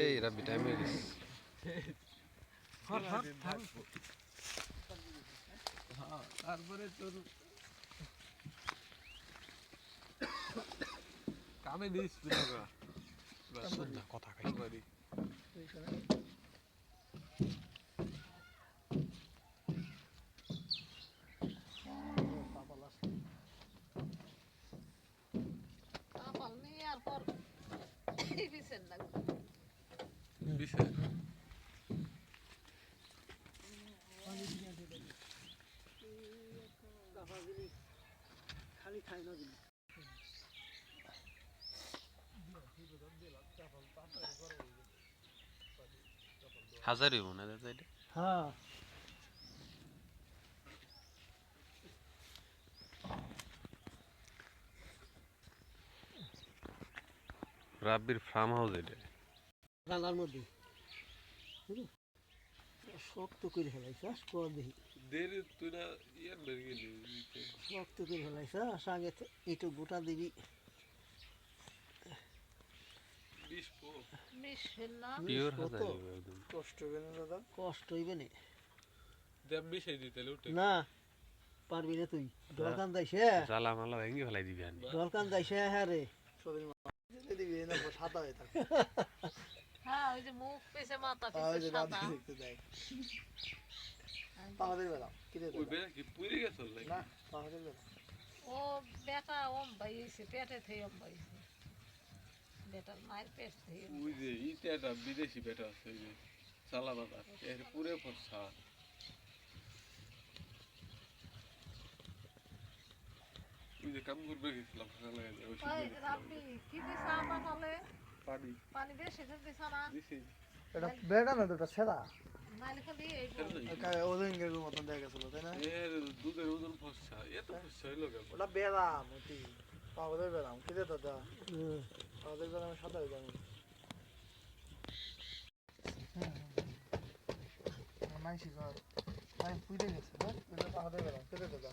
এই রাব্বি টাইম হয়ে গেছে। তারপরে তোর কামে দিস কথা খাই। খালি খাই না দিলি হাজারই মনে হয় দাদা এটা। হ্যাঁ রাব্বির ফার্ম হাউস এটা। রান্নার মধ্যে শক্ত করে ফেলাইছাস কর দেখি দেরি তুই না ইয়ার বের গেলি শক্ত করে ফেলাইছাস আগে একটু গোটা দিবি পিওর কত হাজারি একদম। কষ্ট হবে না দাদা কষ্ট হইবে না দেব মিশাই দিতে উঠে না পারবি না তুই দরকান যাইছে জ্বালা মালা ভেঙে ফেলাই দিবি আনি। দরকান যাইছে হ্যাঁ রে দিবি না সাদা হয়ে থাকে হ্যাঁ ওই যে মুখ পেছে মাথা ওই পেছে যে সাদা রাতে দেখতে দেয় পাহাড়ের বেলা কিরে ওই বেলা কি পুড়ে গেছে নাকি না পাহাড়ের বেলা ও বেটা অম্বাইছে পেটে থেকে অম্বাইছে বেটার মায়ের পেট থেকে ওই যে ইটা একটা বিদেশি বেটা আছে ওই যে সালা বাবা এর পুরে ফসা ওই যে কাম করবে গেছিলাম সকালে ওই ওই রাব্বি কি দিছ আমার হলে পানি পানি বেশি দিছ না দিছি এটা বেড়া না তো এটা ছেড়া নাইলে খালি এই ওজন গেরুর মতন দেখা গেছিল তাই না এর দুধের ওজন ফসা এত ফসা হইলো কেন ওটা বেড়া মতি পাহাড়ের বেড়া কিরে দাদা পাহাড়ের বেড়া আমি সাদা হয়ে যাবো মাইসি ঘর পুড়ে গেছে পাহাড়ের বেড়া কিরে দাদা